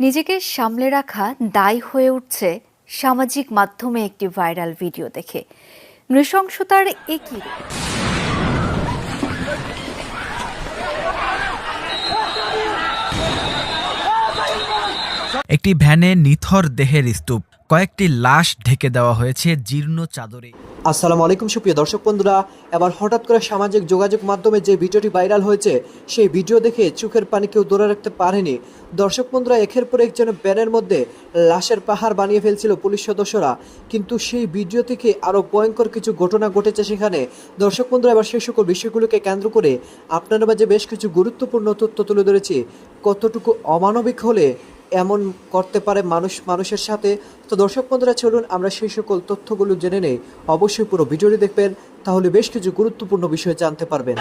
নিজেকে সামলে রাখা দায় হয়ে উঠছে সামাজিক মাধ্যমে একটি ভাইরাল ভিডিও দেখে। নৃশংসতার একই রূপ। একটি ভ্যানে নিথর দেহের স্তূপ, কয়েকটি লাশ ঢেকে দেওয়া হয়েছে জীর্ণ চাদরে। আসসালামু আলাইকুম সুপ্রিয় দর্শক বন্ধুরা, এবার হঠাৎ করে সামাজিক যোগাযোগ মাধ্যমে যে ভিডিওটি ভাইরাল হয়েছে সেই ভিডিও দেখে চোখের পানি কেউ ধরে রাখতে পারেনি। দর্শক বন্ধুরা, একের পর এক যেন ব্যানের মধ্যে লাশের পাহাড় বানিয়ে ফেলছিল পুলিশ সদস্যরা, কিন্তু সেই ভিডিও থেকে আরও ভয়ঙ্কর কিছু ঘটনা ঘটেছে সেখানে। দর্শক বন্ধুরা, এবার সেই সকল বিষয়গুলোকে কেন্দ্র করে আপনার মাঝে বেশ কিছু গুরুত্বপূর্ণ তথ্য তুলে ধরেছি। কতটুকু অমানবিক হলে এমন করতে পারে মানুষের সাথে। তো দর্শক বন্ধুরা, চলুন আমরা সেই সকল তথ্যগুলো জেনে নেই। অবশ্যই পুরো ভিডিওটি দেখবেন, তাহলে বেশ কিছু গুরুত্বপূর্ণ বিষয় জানতে পারবেন।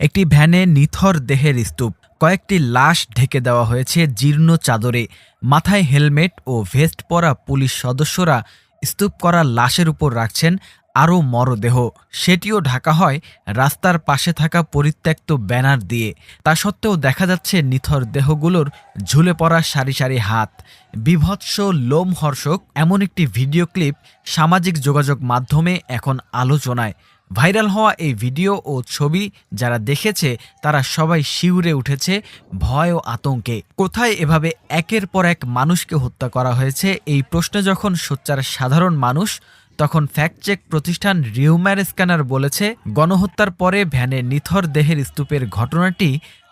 একটি ভ্যানে নিথর দেহের স্তূপ, কয়েকটি লাশ ঢেকে দেওয়া হয়েছে জীর্ণ চাদরে। মাথায় হেলমেট ও ভেস্ট পরা পুলিশ সদস্যরা স্তূপ করা লাশের উপর রাখছেন আরও মরদেহ। সেটিও ঢাকা হয় রাস্তার পাশে থাকা পরিত্যক্ত ব্যানার দিয়ে। তা সত্ত্বেও দেখা যাচ্ছে নিথর দেহগুলোর ঝুলে পড়া সারি সারি হাত। বীভৎস লোমহর্ষক এমন একটি ভিডিও ক্লিপ সামাজিক যোগাযোগ মাধ্যমে এখন আলোচনায়। ভাইরাল হওয়া এই ভিডিও ও ছবি যারা দেখেছে তারা সবাই শিউরে উঠেছে ভয় ও আতঙ্কে। কোথায় এভাবে একের পর এক মানুষকে হত্যা করা হয়েছে, এই প্রশ্নে যখন সোচ্চার সাধারণ মানুষ, তখন ফ্যাক্ট চেক প্রতিষ্ঠান রিউমার স্ক্যানার বলেছে, গণহত্যার পরে ভ্যানে নিথর দেহের স্তূপের ঘটনাটি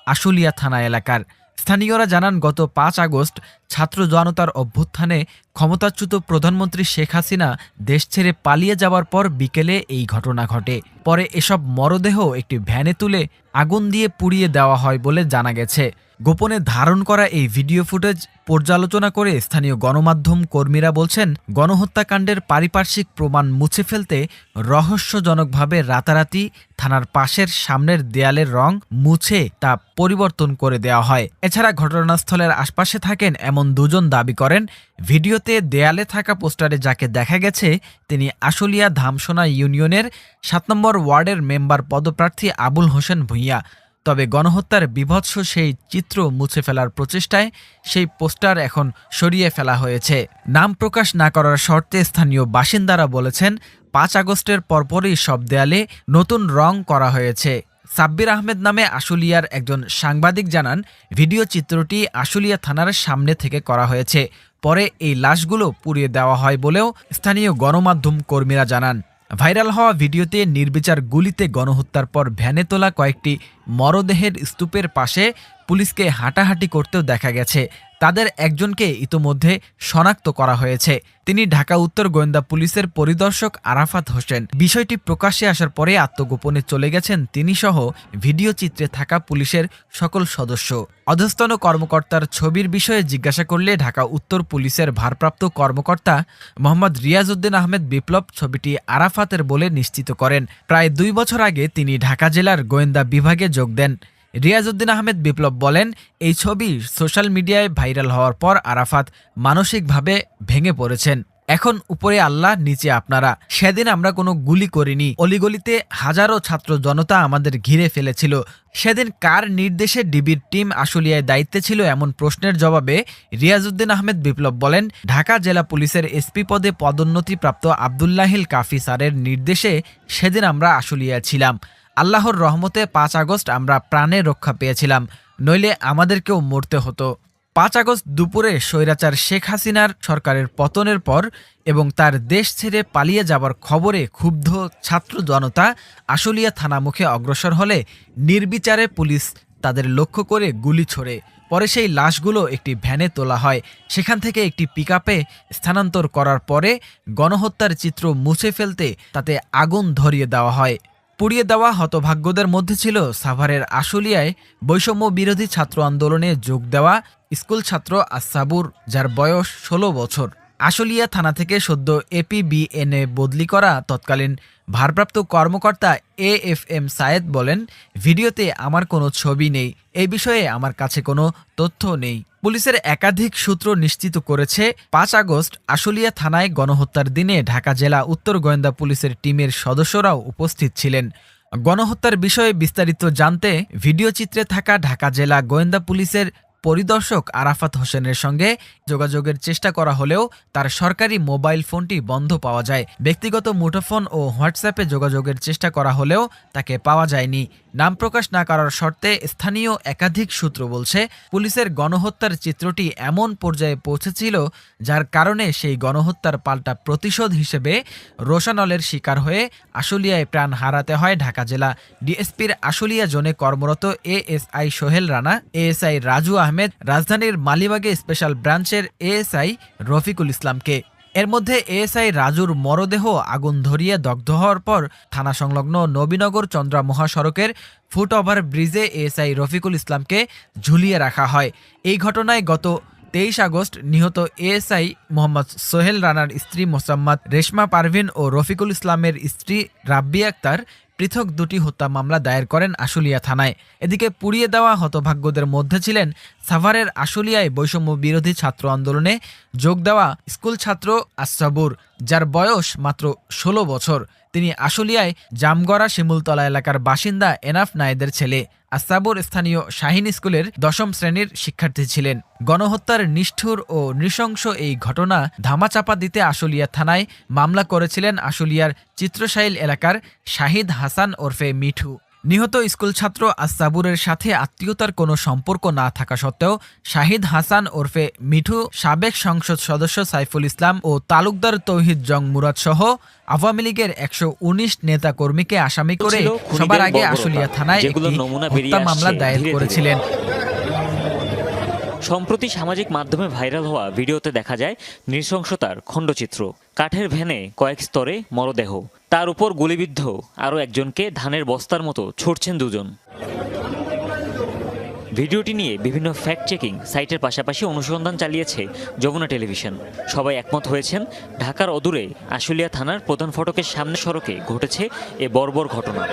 আশুলিয়া থানা এলাকার। স্থানীয়রা জানান, গত ৫ আগস্ট ছাত্র জনতার অভ্যুত্থানে ক্ষমতাচ্যুত প্রধানমন্ত্রী শেখ হাসিনা দেশ ছেড়ে পালিয়ে যাওয়ার পর বিকেলে এই ঘটনা ঘটে। পরে এসব মরদেহ একটি ভ্যানে তুলে আগুন দিয়ে পুড়িয়ে দেওয়া হয় বলে জানা গেছে। গোপনে ধারণ করা এই ভিডিও ফুটেজ পর্যালোচনা করে স্থানীয় গণমাধ্যম কর্মীরা বলছেন, গণহত্যাকাণ্ডের পারিপার্শ্বিক প্রমাণ মুছে ফেলতে রহস্যজনকভাবে রাতারাতি থানার পাশের সামনের দেয়ালের রং মুছে তা পরিবর্তন করে দেওয়া হয়। এছাড়া ঘটনাস্থলের আশপাশে থাকেন এমন দুজন দাবি করেন, ভিডিওতে দেয়ালে থাকা পোস্টারে যাকে দেখা গেছে তিনি আশুলিয়া ধামসোনা ইউনিয়নের ৭ নম্বর ওয়ার্ডের মেম্বার পদপ্রার্থী আবুল হোসেন ভূঁইয়া। তবে গণহত্যার বীভৎস সেই চিত্র মুছে ফেলার প্রচেষ্টায় সেই পোস্টার এখন সরিয়ে ফেলা হয়েছে। নাম প্রকাশ না করার শর্তে স্থানীয় বাসিন্দারা বলেছেন, ৫ আগস্টের পরপরই সব দেয়ালে নতুন রং করা হয়েছে। সাব্বির আহমেদ নামে আশুলিয়ার একজন সাংবাদিক জানান, ভিডিও চিত্রটি আশুলিয়া থানার সামনে থেকে করা হয়েছে। পরে এই লাশগুলো পুড়িয়ে দেওয়া হয় বলেও স্থানীয় গণমাধ্যম কর্মীরা জানান। ভাইরাল হওয়া ভিডিওতে নির্বিচার গুলিতে গণহত্যার পর ভ্যানে তোলা কয়েকটি মরদেহের স্তূপের পাশে পুলিশকে হাঁটাহাঁটি করতেও দেখা গেছে। তাদের একজনকে ইতোমধ্যে শনাক্ত করা হয়েছে। তিনি ঢাকা উত্তর গোয়েন্দা পুলিশের পরিদর্শক আরাফাত হোসেন। বিষয়টি প্রকাশ্যে আসার পরে আত্মগোপনে চলে গেছেন তিনি সহ ভিডিও চিত্রে থাকা পুলিশের সকল সদস্য। অধস্তন কর্মকর্তার ছবির বিষয়ে জিজ্ঞাসা করলে ঢাকা উত্তর পুলিশের ভারপ্রাপ্ত কর্মকর্তা মোহাম্মদ রিয়াজউদ্দিন আহমেদ বিপ্লব ছবিটি আরাফাতের বলে নিশ্চিত করেন। প্রায় ২ বছর আগে তিনি ঢাকা জেলার গোয়েন্দা বিভাগে যোগ দেন। রিয়াজউদ্দিন আহমেদ বিপ্লব বলেন, এই ছবি সোশ্যাল মিডিয়ায় ভাইরাল হওয়ার পর আরাফাত মানসিকভাবে ভেঙে পড়েছেন। এখন উপরে আল্লাহ, নিচে আপনারা। সেদিন আমরা কোনো গুলি করিনি। অলিগলিতে হাজারো ছাত্র জনতা আমাদের ঘিরে ফেলেছিল। সেদিন কার নির্দেশে ডিবির টিম আশুলিয়ায় দায়িত্বে ছিল, এমন প্রশ্নের জবাবে রিয়াজউদ্দিন আহমেদ বিপ্লব বলেন, ঢাকা জেলা পুলিশের এসপি পদে পদোন্নতিপ্রাপ্ত আবদুল্লাহিল কাফি স্যারের নির্দেশে সেদিন আমরা আশুলিয়ায় ছিলাম। আল্লাহর রহমতে ৫ আগস্ট আমরা প্রাণে রক্ষা পেয়েছিলাম, নইলে আমাদেরকেও মরতে হতো। ৫ আগস্ট দুপুরে স্বৈরাচার শেখ হাসিনার সরকারের পতনের পর এবং তার দেশ ছেড়ে পালিয়ে যাবার খবরে ক্ষুব্ধ ছাত্র জনতা আশুলিয়া থানামুখে অগ্রসর হলে নির্বিচারে পুলিশ তাদের লক্ষ্য করে গুলি ছোড়ে। পরে সেই লাশগুলো একটি ভ্যানে তোলা হয়। সেখান থেকে একটি পিকআপে স্থানান্তর করার পরে গণহত্যার চিত্র মুছে ফেলতে তাতে আগুন ধরিয়ে দেওয়া হয়। পুড়িয়ে দেওয়া হতভাগ্যদের মধ্যে ছিল সাভারের আশুলিয়ায় বৈষম্য বিরোধী ছাত্র আন্দোলনে যোগ দেওয়া স্কুল ছাত্র আসাবুর, যার বয়স ১৬ বছর। আশুলিয়া থানা থেকে সদ্য এপিবিএনে বদলি করা তৎকালীন ভারপ্রাপ্ত কর্মকর্তা AFM সায়েদ বলেন, ভিডিওতে আমার কোনো ছবি নেই, এই বিষয়ে আমার কাছে কোনো তথ্য নেই। পুলিশের একাধিক সূত্র নিশ্চিত করেছে 5 আগস্ট আশুলিয়া থানায় গণহত্যার দিনে ঢাকা জেলা উত্তর গোয়েন্দা পুলিশের টিমের সদস্যরাও উপস্থিত ছিলেন। গণহত্যার বিষয়ে বিস্তারিত জানতে ভিডিও চিত্রে থাকা ঢাকা জেলা গোয়েন্দা পুলিশের পরিদর্শক আরাফাত হোসেনের সঙ্গে যোগাযোগের চেষ্টা করা হলেও তার সরকারি মোবাইল ফোনটি বন্ধ পাওয়া যায়। ব্যক্তিগত মুঠোফোন ও হোয়াটসঅ্যাপে যোগাযোগের চেষ্টা করা হলেও তাকে পাওয়া যায়নি। নাম প্রকাশ না করার শর্তে স্থানীয় একাধিক সূত্র বলছে, পুলিশের গণহত্যার চিত্রটি এমন পর্যায়ে পৌঁছেছিল যার কারণে সেই গণহত্যার পাল্টা প্রতিশোধ হিসেবে রোশানলের শিকার হয়ে আশুলিয়ায় প্রাণ হারাতে হয় ঢাকা জেলা ডিএসপির আশুলিয়া জোনে কর্মরত ASI সোহেল রানা, ASI রাজু আহমেদ, রাজধানীর মালিবাগে স্পেশাল ব্রাঞ্চের ASI রফিকুল ইসলামকে। এর মধ্যে ASI রাজুর মরদেহ আগুন ধরিয়ে দগ্ধ হওয়ার পর থানা সংলগ্ন নবীনগর চন্দ্রা মহাসড়কের ফুটওভার ব্রিজে ASI রফিকুল ইসলামকে ঝুলিয়ে রাখা হয়। এই ঘটনায় গত 23 আগস্ট নিহত ASI মোহাম্মদ সোহেল রানার স্ত্রী মোসাম্মদ রেশমা পারভিন ও রফিকুল ইসলামের স্ত্রী রাব্বি আক্তার পৃথক 2টি হত্যা মামলা দায়ের করেন আশুলিয়া থানায়। এদিকে পুড়িয়ে দেওয়া হতভাগ্যদের মধ্যে ছিলেন সাভারের আশুলিয়ায় বৈষম্য বিরোধী ছাত্র আন্দোলনে যোগ দেওয়া স্কুল ছাত্র আসাবুর, যার বয়স মাত্র 16 বছর। তিনি আশুলিয়ায় জামগড়া শিমুলতলা এলাকার বাসিন্দা এনাফ নায়েদের ছেলে। আসাবুর স্থানীয় শাহিন স্কুলের 10ম শ্রেণীর শিক্ষার্থী ছিলেন। গণহত্যার নিষ্ঠুর ও নৃশংস এই ঘটনা ধামাচাপা দিতে আশুলিয়া থানায় মামলা করেছিলেন আশুলিয়ার চিত্রশাইল এলাকার শাহিদ হাসান ওরফে মিঠু। নিহত স্কুল ছাত্র আসাবুরের সাথে আত্মীয়তার কোনো সম্পর্ক না থাকা সত্ত্বেও শাহিদ হাসান ওরফে মিঠু সাবেক সংসদ সদস্য সাইফুল ইসলাম ও তালুকদার তৌহিদ জং মুরাদ সহ আওয়ামী লীগের 119 নেতা কর্মীকে আসামি করে সবার আগে আশুলিয়া থানায় একটি হত্যা মামলা দায়ের করেছিলেন। সম্প্রতি সামাজিক মাধ্যমে ভাইরাল হওয়া ভিডিওতে দেখা যায় নৃশংসতার খণ্ডচিত্র। কাঠের ভ্যানে কয়েক স্তরে মরদেহ, তার উপর গুলিবিদ্ধ আরও একজনকে ধানের বস্তার মতো ছুটছেন দুজন। ভিডিওটি নিয়ে বিভিন্ন ফ্যাক্ট চেকিং সাইটের পাশাপাশি অনুসন্ধান চালিয়েছে যমুনা টেলিভিশন। সবাই একমত হয়েছেন, ঢাকার অদূরে আশুলিয়া থানার প্রধান ফটকের সামনে সড়কে ঘটেছে এ বর্বর ঘটনা।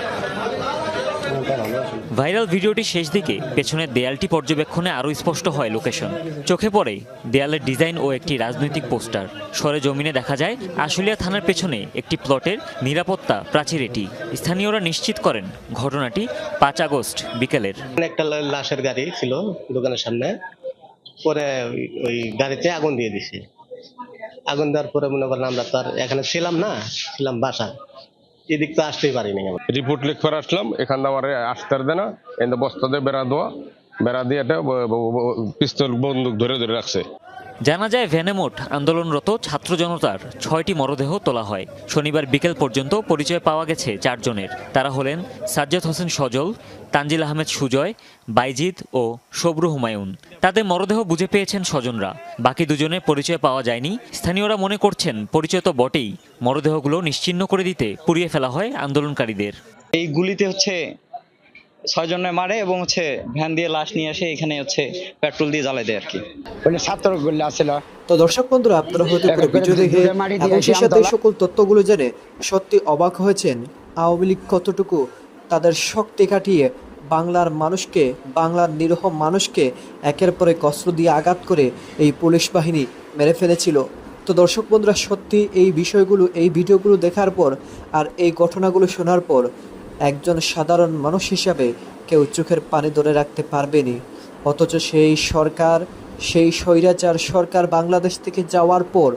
ভাইরাল ভিডিওটির শেষ দিকে পেছনের দেয়ালটি পর্যবেক্ষণে আরও স্পষ্ট হয় লোকেশন। চোখে পড়ে দেয়ালের ডিজাইন ও একটি রাজনৈতিক পোস্টার। সরেজমিনে দেখা যায় আশুলিয়া থানার পেছনে একটি প্লটের নিরাপত্তা প্রাচীর এটি। স্থানীয়রা নিশ্চিত করেন ঘটনাটি 5 আগস্ট বিকেলের। একটা লাশের গাড়ি ছিল দোকানের সামনে, পরে ওই গাড়িতে আগুন দিয়ে দিছে। আগুন দেওয়ার পরে মনে করেন আমরা তো আর এখানে ছিলাম না, ছিলাম বাসা, এদিক তো আসতেই পারিনি। রিপোর্ট লিখবার আসলাম, এখান আমার আসতে দেয় না, এখানে বস্তা দিয়ে বেড়া দিয়ে পিস্তল বন্দুক ধরে রাখছে। জানা যায় ভ্যানে মোট আন্দোলনরত ছাত্র জনতার 6টি মরদেহ তোলা হয়। শনিবার বিকেল পর্যন্ত পরিচয় পাওয়া গেছে 4 জনের। তারা হলেন সাজ্জাদ হোসেন সজল, তানজিল আহমেদ সুজয়, বাইজিদ ও সবরু হুমায়ুন। তাদের মরদেহ বুঝে পেয়েছেন স্বজনরা। বাকি 2 জনের পরিচয় পাওয়া যায়নি। স্থানীয়রা মনে করছেন পরিচয় তো বটেই, মরদেহগুলো নিশ্চিহ্ন করে দিতে পুড়িয়ে ফেলা হয় আন্দোলনকারীদের। এই গুলিতে 6 জনে মারে এবং ভ্যান দিয়ে লাশ নিয়ে আসে, এখানে পেট্রোল দিয়ে জ্বালাই দেয় আর কি। ছাত্র গুলি আসছিল। তো দর্শক বন্ধুরা, আপনারা হয়তো ভিডিও দেখে এবং সেই সাথে সকল তথ্যগুলো জেনে সত্যি অবাক হয়েছেন আওয়ামী লীগ কতটুকু তাদের শক্তি কাটিয়ে বাংলার মানুষকে, বাংলার নিরীহ মানুষকে একের পর এক অস্ত্র দিয়ে আঘাত করে এই পুলিশ বাহিনী মেরে ফেলেছিল। তো দর্শক বন্ধুরা, সত্যি এই বিষয়গুলো, এই ভিডিওগুলো দেখার পর আর এই ঘটনাগুলো শোনার পর একজন সাধারণ মানুষ হিসাবে কেউ চোখের পানি ধরে রাখতে পারবেনি। অথচ সেই সরকার, সেই স্বৈরাচার সরকার বাংলাদেশ থেকে যাওয়ার পর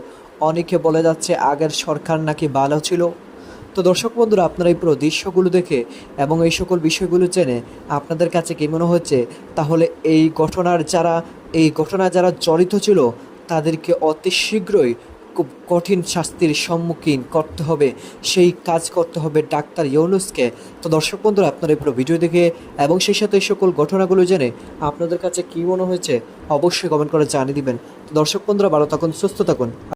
অনেকে বলে যাচ্ছে আগের সরকার নাকি ভালো ছিল। তো দর্শক বন্ধুরা, আপনারা এই পুরো দৃশ্যগুলো দেখে এবং এই সকল বিষয়গুলো জেনে আপনাদের কাছে কি মনে হচ্ছে? তাহলে এই ঘটনা যারা জড়িত ছিল তাদেরকে অতি শীঘ্রই খুব কঠিন শাস্তির সম্মুখীন করতে হবে, সেই কাজ করতে হবে ডাক্তার ইউনূসকে। তো দর্শক বন্ধুরা, আপনারা এই পুরো ভিডিও দেখে এবং সেই সাথে এই সকল ঘটনাগুলো জেনে আপনাদের কাছে কী মনে হয়েছে অবশ্যই কমেন্ট করে জানিয়ে দিবেন। দর্শক বন্ধুরা, ভালো থাকুন, সুস্থ থাকুন।